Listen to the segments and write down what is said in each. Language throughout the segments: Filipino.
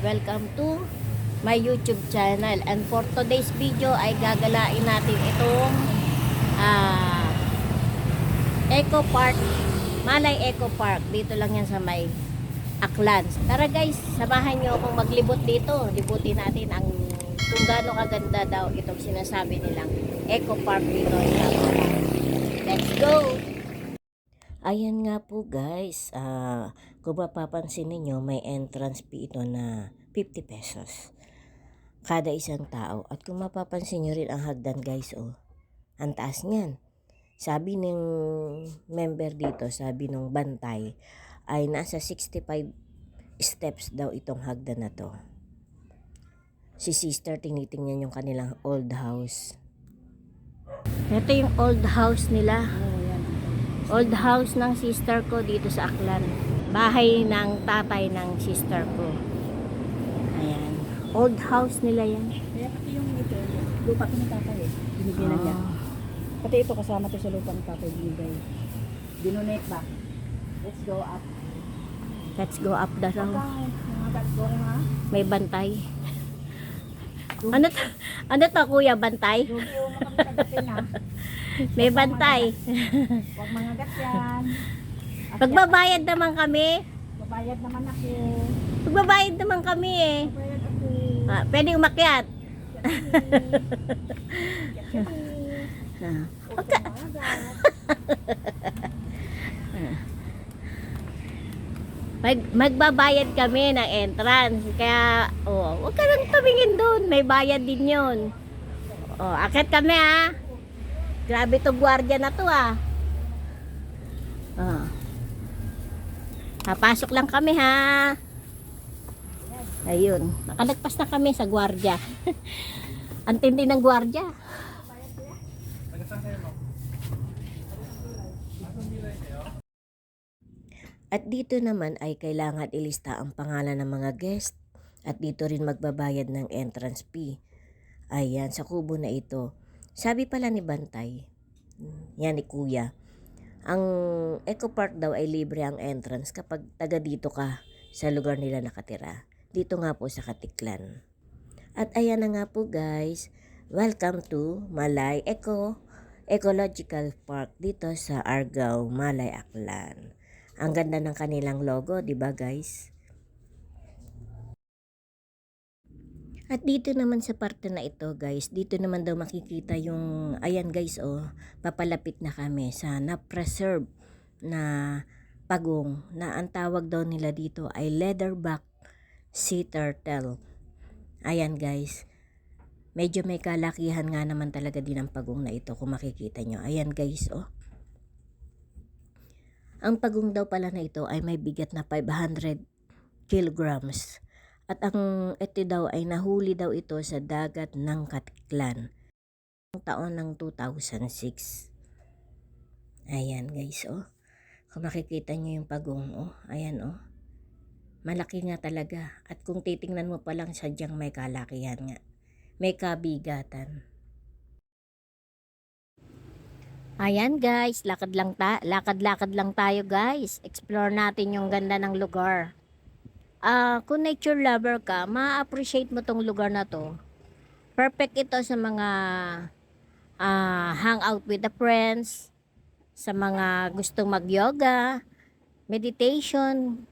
welcome to my YouTube channel. And for today's video ay gagalain natin itong Eco Park, Malay Eco Park. Dito lang yan sa may Aklan. Tara guys, samahan nyo akong maglibot dito. Libutin natin ang kung gaano kaganda daw itong sinasabi nilang Eco Park dito sa Malay. Let's go! Ayan nga po guys, kung mapapansin ninyo may entrance fee ito na 50 pesos kada isang tao. At kung mapapansin nyo rin ang hagdan guys, ang taas niyan. Sabi ng member dito, sabi ng bantay, ay nasa 65 steps daw itong hagdan na to. Si sister tinitingnan yung kanilang old house. Ito yung old house nila. Old house ng sister ko dito sa Aklan. Bahay ng tatay ng sister ko. Ayan. Old house nila yan. Kaya pati yung ito, lupa ko ng tatay binibigyan niya. Pati ito kasama to sa lupa ng tatay binibigay. Dinonate ba? Let's go up. Let's go up the road. Let's go ha. May bantay. Ano to kuya, bantay? Lugi yung makapagpagpapin ha. May bantay. Huwag mga gat yan. Magbabayad naman kami. Babayad naman ako. Magbabayad naman kami eh. Babayad ako. Pwedeng umakyat. Okay. Magbabayad kami ng entrance. Kaya, huwag ka lang tumingin doon. May bayad din yun. Akit kami ha. Grabe to gwardiya na to Papasok lang kami ha. Ayun. Nakalagpas na kami sa gwardiya. Ang tindi ng gwardiya. At dito naman ay kailangan ilista ang pangalan ng mga guest. At dito rin magbabayad ng entrance fee. Ayan, sa kubo na ito. Sabi pala ni Bantay, yan ni Kuya, ang Eco Park daw ay libre ang entrance kapag taga dito ka sa lugar nila nakatira. Dito nga po sa Katiklan. At ayan na nga po guys, welcome to Malay Ecological Park dito sa Argao, Malay, Aklan. Ang ganda ng kanilang logo, di ba guys? At dito naman sa parte na ito guys, dito naman daw makikita yung, ayan guys papalapit na kami sa na-preserve na pagong na ang tawag daw nila dito ay leatherback sea turtle. Ayan guys, medyo may kalakihan nga naman talaga din ang pagong na ito kung makikita nyo. Ayan guys Ang pagong daw pala na ito ay may bigat na 500 kilograms. At ang ito daw ay nahuli daw ito sa dagat ng Katiklan noong taon ng 2006. Ayan guys Kung makikita nyo yung pagong ayan malaki nga talaga. At kung titingnan mo pa lang sadyang may kalakihan nga. May kabigatan. Ayan guys, lakad-lakad lang tayo guys. Explore natin yung ganda ng lugar. Kung nature lover ka, ma-appreciate mo tong lugar na to. Perfect ito sa mga hangout with the friends, sa mga gustong mag-yoga, meditation.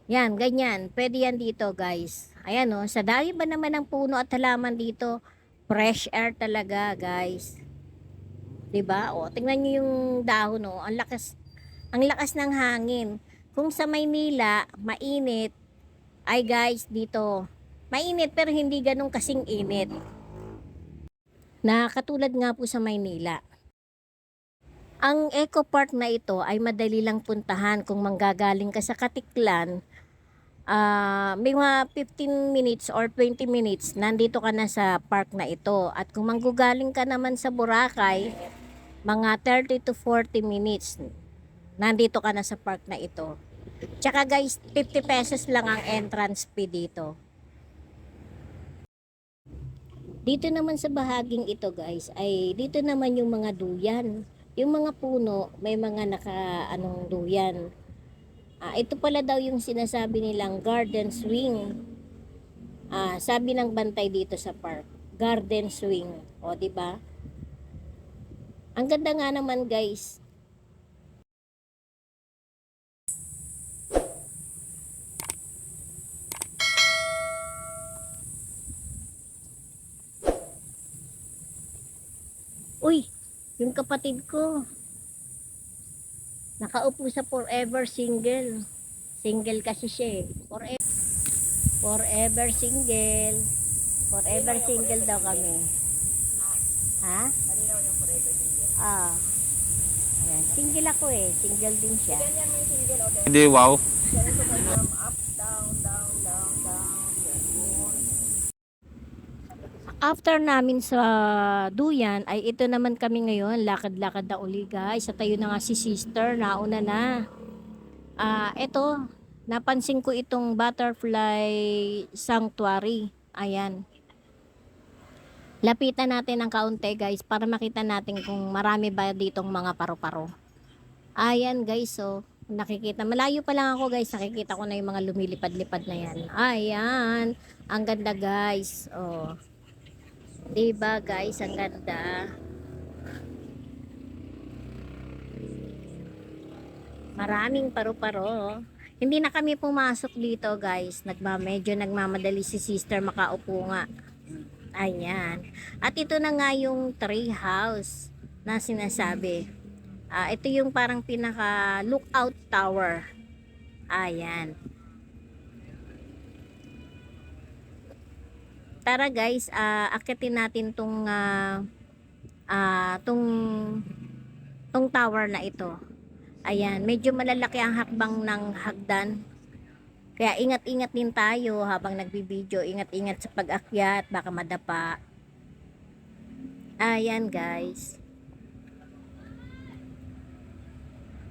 Yan, ganyan. Pwede yan dito guys. Ayan sa dami ba naman ng puno at halaman dito, fresh air talaga guys. Diba? Tingnan nyo yung dahon ang lakas ng hangin. Kung sa Maynila, mainit, ay guys, dito mainit pero hindi ganun kasing init na katulad nga po sa Maynila. Ang Eco Park na ito ay madali lang puntahan kung manggagaling ka sa Katiklan. May mga 15 minutes or 20 minutes nandito ka na sa park na ito. At kung manggugaling ka naman sa Boracay, mga 30 to 40 minutes nandito ka na sa park na ito. Tsaka guys, 50 pesos lang ang entrance fee dito. Dito naman sa bahaging ito guys, ay dito naman yung mga duyan. Yung mga puno, may mga duyan. Ito pala daw yung sinasabi nilang garden swing. Sabi ng bantay dito sa park, garden swing. O, di ba? Ang ganda nga naman, guys. Uy, yung kapatid ko, nakaupo sa forever single. Single kasi siya eh. Forever single. Forever single daw kami. Ha? Malinaw yung forever single. Ayan. Single ako eh. Single din siya. Ganyan mo yung single, okay? Hindi, wow. Ganito mo from up, down, down, down, down. Ganun. After namin sa Duyan, ay ito naman kami ngayon. Lakad-lakad na uli guys. Sa tayo na nga si sister. Nauna na. Ito. Napansin ko itong butterfly sanctuary. Ayan. Lapitan natin ng kaunti guys para makita natin kung marami ba ditong mga paru-paro. Ayan guys, so nakikita. Malayo pa lang ako guys, nakikita ko na yung mga lumilipad-lipad na yan. Ayan, ang ganda guys. Oh. Diba guys, ang ganda. Maraming paru-paro. Hindi na kami pumasok dito guys. Medyo nagmamadali si sister makaupo nga. Ayan. At ito na nga yung tree house na sinasabi. Ito yung parang pinaka lookout tower. Ayan. Tara guys, akitin natin tong tower na ito. Ayan, medyo malalaki ang hakbang ng hagdan. Kaya ingat-ingat din tayo habang nagbibideo. Ingat-ingat sa pag-akyat, baka madapa. Ayan guys.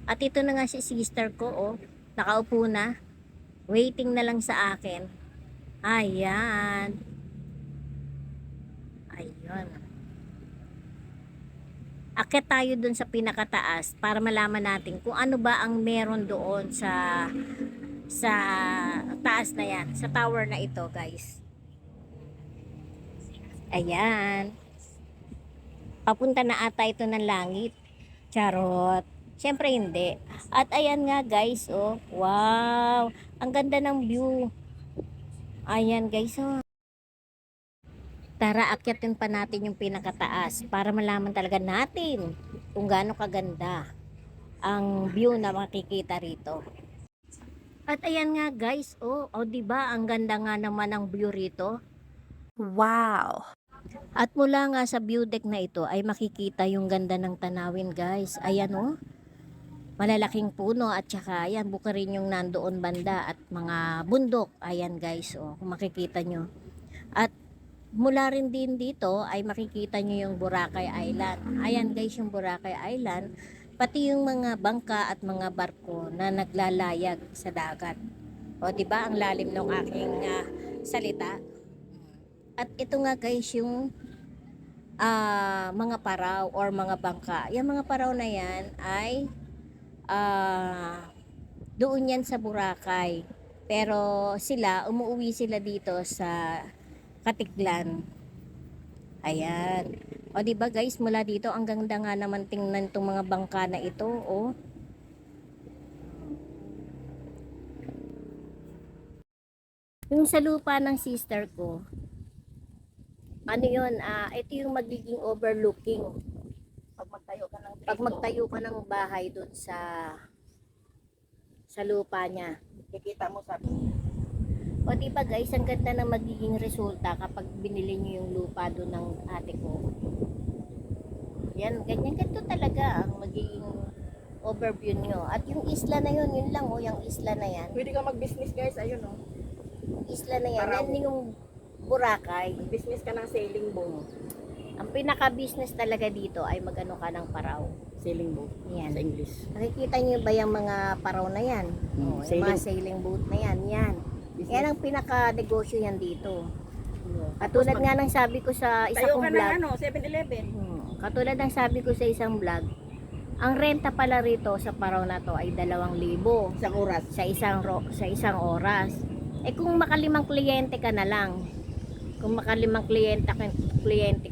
At ito na nga si sister ko, oh. Nakaupo na. Waiting na lang sa akin. Ayan. Ayun. Akyat tayo dun sa pinakataas para malaman natin kung ano ba ang meron doon sa taas na yan, sa tower na ito guys. Ayan. Papunta na ata ito ng langit. Charot. Siyempre hindi. At ayan nga guys, oh. Wow. Ang ganda ng view. Ayan guys, oh. Tara, akyatin pa natin yung pinakataas para malaman talaga natin kung gaano kaganda ang view na makikita rito. At ayan nga guys, oh, diba ang ganda nga naman ang view rito. Wow! At mula nga sa view deck na ito ay makikita yung ganda ng tanawin guys. Ayan oh, malalaking puno at saka ayan, buka rin yung nandoon banda at mga bundok. Ayan guys, oh, kung makikita nyo. At mula rin din dito ay makikita nyo yung Boracay Island. Ayan guys, yung Boracay Island. Pati yung mga bangka at mga barko na naglalayag sa dagat. O, diba ang lalim ng aking salita? At ito nga guys, yung mga paraw or mga bangka. Yung mga paraw na yan ay doon yan sa Boracay. Pero umuwi sila dito sa Katiglan. Ayan. O diba guys, mula dito ang ganda nga naman tingnan itong mga bangka na ito, oh. Yung sa lupa ng sister ko, ano yun, ito yung magiging overlooking. Pag magtayo ka ng bahay doon sa lupa niya. Kikita mo sa... O diba guys, ang ganda na magiging resulta kapag binili nyo yung lupa doon ng ate ko. Yan, ganito talaga ang magiging overview nyo. At yung isla na yun, yun lang oh, yung isla na yan. Pwede ka mag-business guys, ayun oh. Isla na yan, Paraw. yan yung Boracay. Business ka ng sailing boat. Ang pinaka-business talaga dito ay magano ka ng paraw. Sailing boat. Yan. Sa English. Nakikita nyo ba yung mga paraw na yan? Oh, yung mga sailing boat na yan, yan. Yan ang pinaka-negosyo yan dito. Katulad nga ng sabi ko sa isa Tayo kong ka vlog. ng 7-Eleven. Katulad ng sabi ko sa isang vlog, ang renta pala rito sa paraw na to ay 2,000 Isang oras. sa isang oras. Eh kung makalimang kliyente ka na lang, kung makalimang kliyente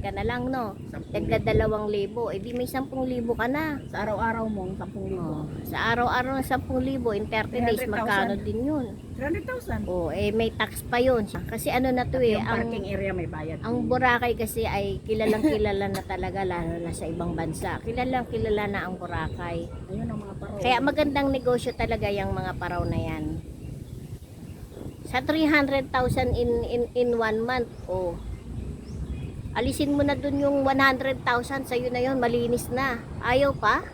ka na lang, no? Tagda 2,000, eh di may 10,000 ka na. Sa araw-araw mo, 10,000. Oh, sa araw-araw ng 10,000, in 30 days, 300,000. magkano din yun? 300,000. Oh, eh may tax pa yun. Kasi ano na to eh, Yung parking area may bayad. ang Boracay kasi ay kilalang kilala na talaga, lalo na sa ibang bansa. Kilalang kilala na ang Boracay. Ayun ang mga paro. Kaya magandang negosyo talaga yung mga paraw na yan. Sa 300,000 in 1 month, oh. Alisin mo na dun yung 100,000, sa'yo na yun, malinis na. Ayaw pa?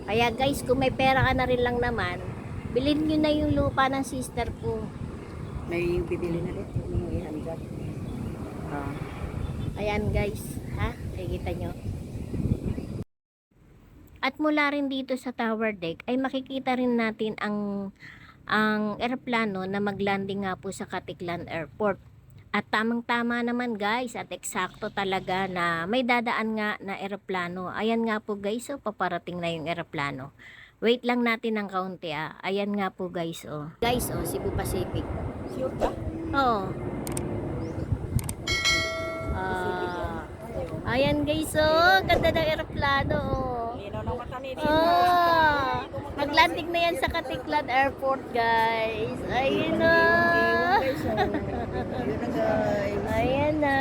Kaya guys, kung may pera ka na rin lang naman, bilhin nyo na yung lupa ng sister ko. May bibili na dito. Yung 800. Ayan guys, ha? Nakikita nyo? At mula rin dito sa tower deck, ay makikita rin natin ang eroplano na maglanding nga po sa Caticlan Airport. At tamang-tama naman guys, at eksakto talaga na may dadaan nga na eroplano. Ayan nga po guys, oh, paparating na yung eroplano. Wait lang natin ng kaunti ah. Ayan nga po guys, oh. Guys, oh, Cebu Pacific. Sure ka? Oo. Ayan guys, oh. Ganda ng eroplano, oh. Linaw ng mata ni Ah, maglanding na yan sa Caticlan Airport, guys. Ayun na. Ayun na guys. Ayan na.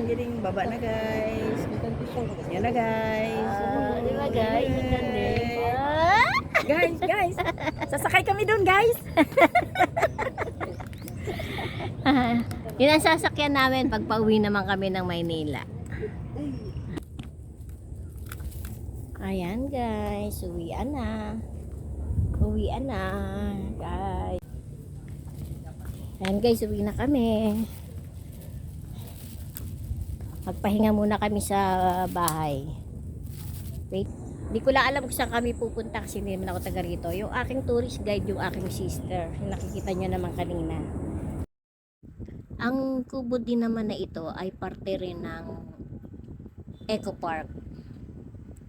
Giring, baba na guys. Yan na guys. Di ba guys? Ang ganda. Guys. Sasakay kami doon guys. Yun ang sasakyan namin pag pauwi naman kami ng Maynila. Ayan guys, uwian na. Uwian na, guys. Ayan guys, uwi na kami. Magpahinga muna kami sa bahay. Wait, di ko lang alam kung saan kami pupunta kasi hindi naman ako taga rito. Yung aking tourist guide, yung aking sister. Yung nakikita nyo naman kanina. Ang kubo din naman na ito ay parte rin ng Eco Park.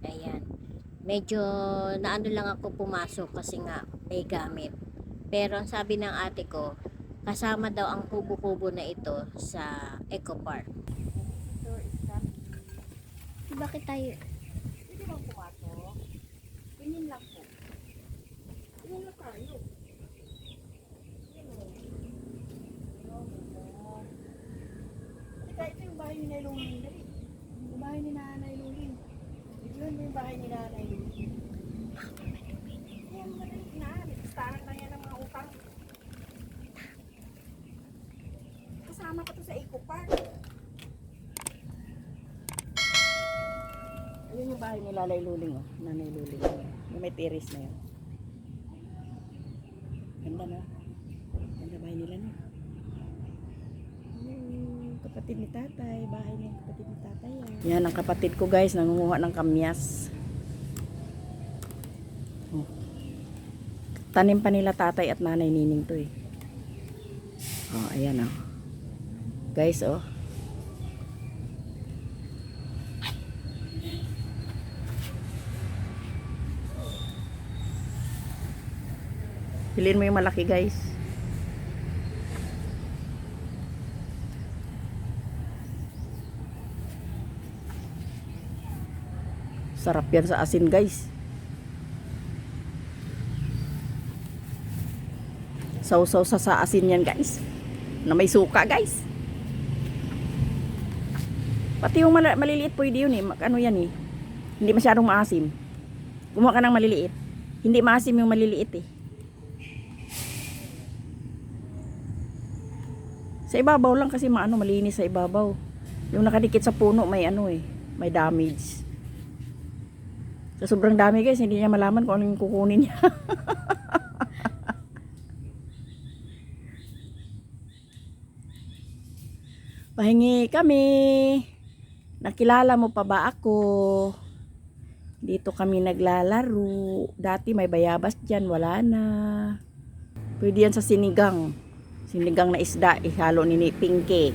Ayan. Medyo naano lang ako pumasok kasi nga may gamit. Pero ang sabi ng ate ko, kasama daw ang kubo-kubo na ito sa Eco Park. Bakit tayo? Pwede bang pumasok? Tingin lang po. Tingin lang tayo. Ito yung bahay ni Nanay Luling. Dali. Yung bahay ni Nanay Luling. Yun yung bahay ni Nanay Luling. Yan, madali na. Listahan na yan ng mga utang. Kasama pa to sa Eco Park. Ayun yung bahay ni Lalay Luling, oh. Nanay Luling. Yung may terrace na yun. Ganda na. Ganda bahay nila na. Kapatid ni tatay. Bahay niya kapatid ni tatay. Yan ang kapatid ko guys. Nangunguha ng kamyas. Oh. Tanim pa nila tatay at nanay nining to eh. Oh, ayan oh. Guys oh. Piliin mo yung malaki guys. Sarap yan sa asin guys. Sausaw sa asin yan guys. Na may suka guys. Pati yung maliliit pwede yun eh. Ano yan eh. Hindi masyadong maasim. Gumawa ka ng maliliit. Hindi maasim yung maliliit eh. Sa ibabaw lang kasi malinis sa ibabaw. Yung nakadikit sa puno may ano eh, may damage. Sa sobrang dami guys, hindi niya malaman kung ano yung kukunin niya. Pahingi kami. Nakilala mo pa ba ako? Dito kami naglalaro. Dati may bayabas dyan, wala na. Pwede yan sa sinigang. Sinigang na isda, ihalo ni Pinky.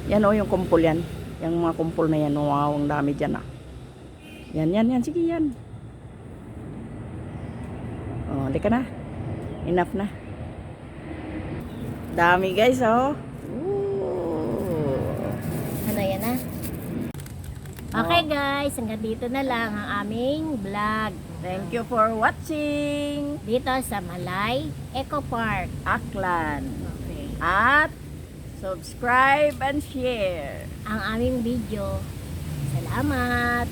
Yan o, yung kumpol yan. Yung mga kumpol na yan, wow, ang dami dyan ah. Yan, sige yan. Oh, halika na. Enough na. Dami guys, oh. Ooh. Ano yan na? Okay guys, hanggang dito na lang ang aming vlog. Thank you for watching. Dito sa Malay Eco Park. Aklan. Okay. At subscribe and share. Ang aming video. Salamat!